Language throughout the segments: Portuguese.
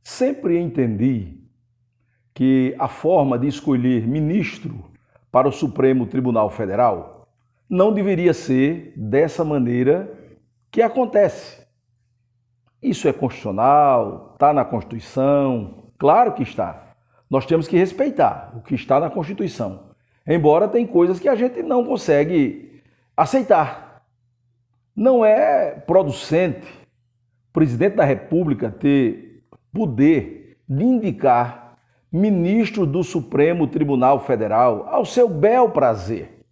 Sempre entendi que a forma de escolher ministro para o Supremo Tribunal Federal não deveria ser dessa maneira que acontece. Isso é constitucional, está na Constituição, claro que está. Nós temos que respeitar o que está na Constituição, embora tem coisas que a gente não consegue aceitar. Não é producente o presidente da República ter poder de indicar ministro do Supremo Tribunal Federal ao seu bel prazer.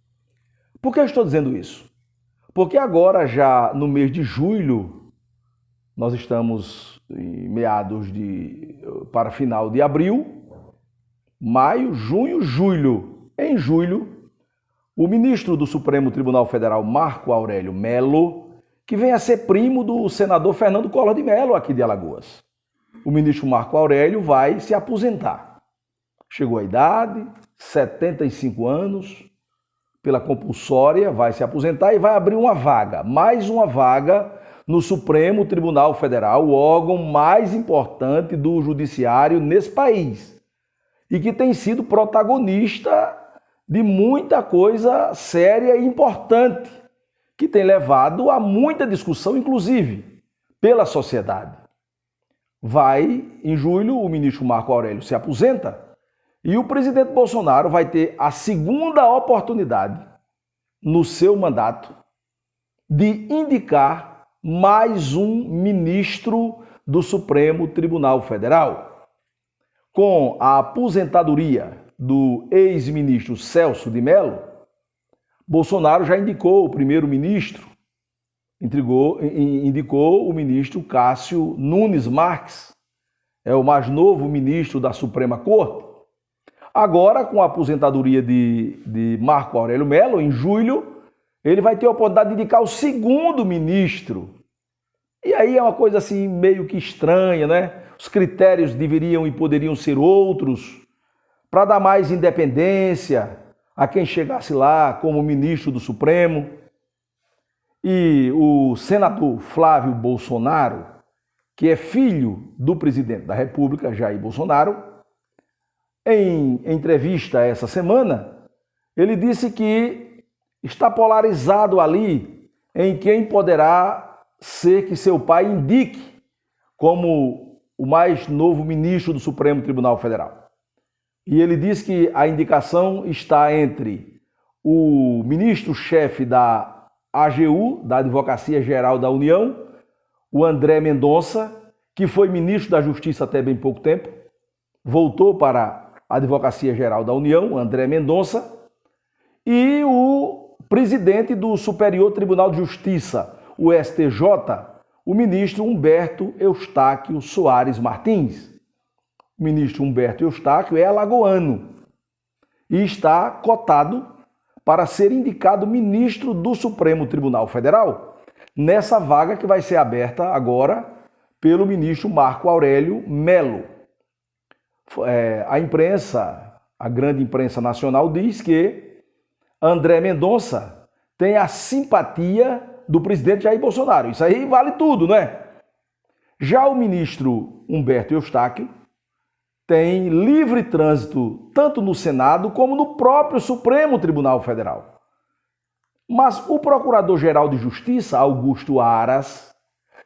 Por que eu estou dizendo isso? Porque agora, já no mês de julho, nós estamos em meados para final de abril, maio, junho, julho. Em julho, o ministro do Supremo Tribunal Federal, Marco Aurélio Melo, que vem a ser primo do senador Fernando Collor de Mello, aqui de Alagoas. O ministro Marco Aurélio vai se aposentar. Chegou a idade, 75 anos, pela compulsória, vai se aposentar e vai abrir uma vaga, mais uma vaga no Supremo Tribunal Federal, o órgão mais importante do judiciário nesse país e que tem sido protagonista de muita coisa séria e importante, que tem levado a muita discussão, inclusive, pela sociedade. Vai, em julho, o ministro Marco Aurélio se aposenta e o presidente Bolsonaro vai ter a segunda oportunidade no seu mandato de indicar mais um ministro do Supremo Tribunal Federal. Com a aposentadoria do ex-ministro Celso de Mello, Bolsonaro já indicou o primeiro-ministro, indicou o ministro Cássio Nunes Marques, é o mais novo ministro da Suprema Corte. Agora, com a aposentadoria de Marco Aurélio Melo, em julho, ele vai ter a oportunidade de indicar o segundo ministro. E aí é uma coisa assim meio que estranha, né? Os critérios deveriam e poderiam ser outros, para dar mais independência a quem chegasse lá como ministro do Supremo. E o senador Flávio Bolsonaro, que é filho do presidente da República, Jair Bolsonaro, em entrevista essa semana, ele disse que está polarizado ali em quem poderá ser que seu pai indique como o mais novo ministro do Supremo Tribunal Federal. E ele diz que a indicação está entre o ministro-chefe da AGU, da Advocacia Geral da União, o André Mendonça, que foi ministro da Justiça até bem pouco tempo, voltou para a Advocacia Geral da União, André Mendonça, e o presidente do Superior Tribunal de Justiça, o STJ, o ministro Humberto Eustáquio Soares Martins. O ministro Humberto Eustáquio é alagoano e está cotado para ser indicado ministro do Supremo Tribunal Federal, nessa vaga que vai ser aberta agora pelo ministro Marco Aurélio Melo. A imprensa, a grande imprensa nacional, diz que André Mendonça tem a simpatia do presidente Jair Bolsonaro. Isso aí vale tudo, né? Já o ministro Humberto Eustáquio tem livre trânsito tanto no Senado como no próprio Supremo Tribunal Federal. Mas o Procurador-Geral de Justiça, Augusto Aras,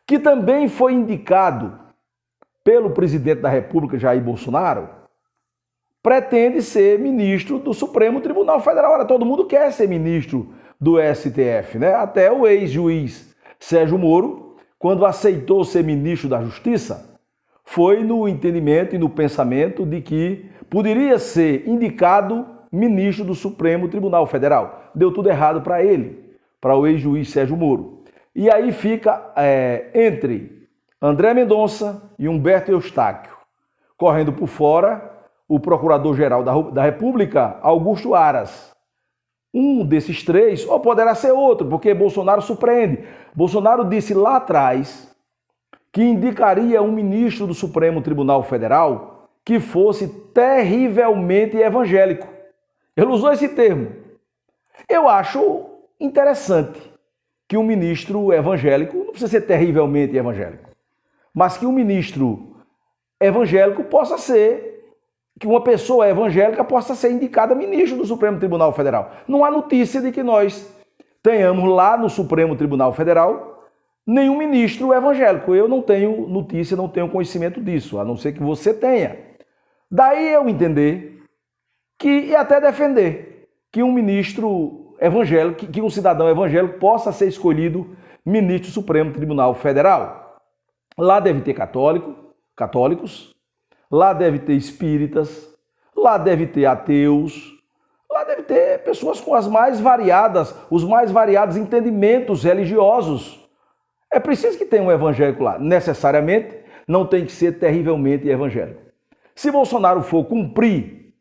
que também foi indicado pelo presidente da República, Jair Bolsonaro, pretende ser ministro do Supremo Tribunal Federal. Olha, todo mundo quer ser ministro do STF, né? Até o ex-juiz Sérgio Moro, quando aceitou ser ministro da Justiça, foi no entendimento e no pensamento de que poderia ser indicado ministro do Supremo Tribunal Federal. Deu tudo errado para ele, para o ex-juiz Sérgio Moro. E aí fica entre André Mendonça e Humberto Eustáquio, correndo por fora o Procurador-Geral da República, Augusto Aras. Um desses três, ou poderá ser outro, porque Bolsonaro surpreende. Bolsonaro disse lá atrás que indicaria um ministro do Supremo Tribunal Federal que fosse terrivelmente evangélico. Ele usou esse termo. Eu acho interessante que um ministro evangélico, não precisa ser terrivelmente evangélico, mas que um ministro evangélico possa ser, que uma pessoa evangélica possa ser indicada ministro do Supremo Tribunal Federal. Não há notícia de que nós tenhamos lá no Supremo Tribunal Federal nenhum ministro evangélico. Eu não tenho notícia, não tenho conhecimento disso, a não ser que você tenha. Daí eu entender e até defender que um ministro evangélico, que um cidadão evangélico possa ser escolhido ministro do Supremo Tribunal Federal. Lá deve ter católicos, lá deve ter espíritas, lá deve ter ateus, lá deve ter pessoas com os mais variados entendimentos religiosos. É preciso que tenha um evangélico lá. Necessariamente, não tem que ser terrivelmente evangélico. Se Bolsonaro for cumprir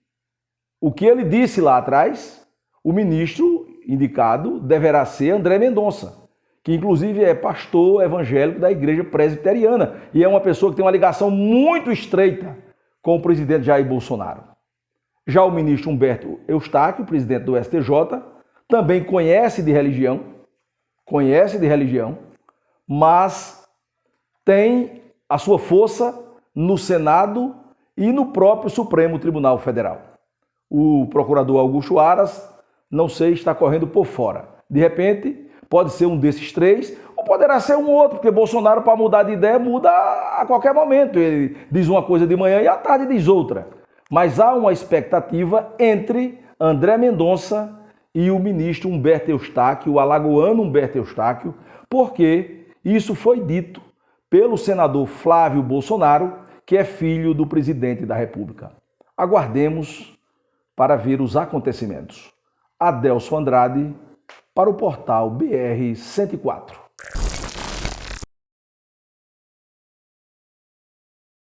o que ele disse lá atrás, o ministro indicado deverá ser André Mendonça, que inclusive é pastor evangélico da Igreja Presbiteriana e é uma pessoa que tem uma ligação muito estreita com o presidente Jair Bolsonaro. Já o ministro Humberto Eustáquio, presidente do STJ, também conhece de religião, mas tem a sua força no Senado e no próprio Supremo Tribunal Federal. O procurador Augusto Aras, não sei, está correndo por fora. De repente, pode ser um desses três, ou poderá ser um outro, porque Bolsonaro, para mudar de ideia, muda a qualquer momento. Ele diz uma coisa de manhã e à tarde diz outra. Mas há uma expectativa entre André Mendonça e o ministro Humberto Eustáquio, o alagoano Humberto Eustáquio, porque isso foi dito pelo senador Flávio Bolsonaro, que é filho do presidente da República. Aguardemos para ver os acontecimentos. Adelson Andrade, para o portal BR 104.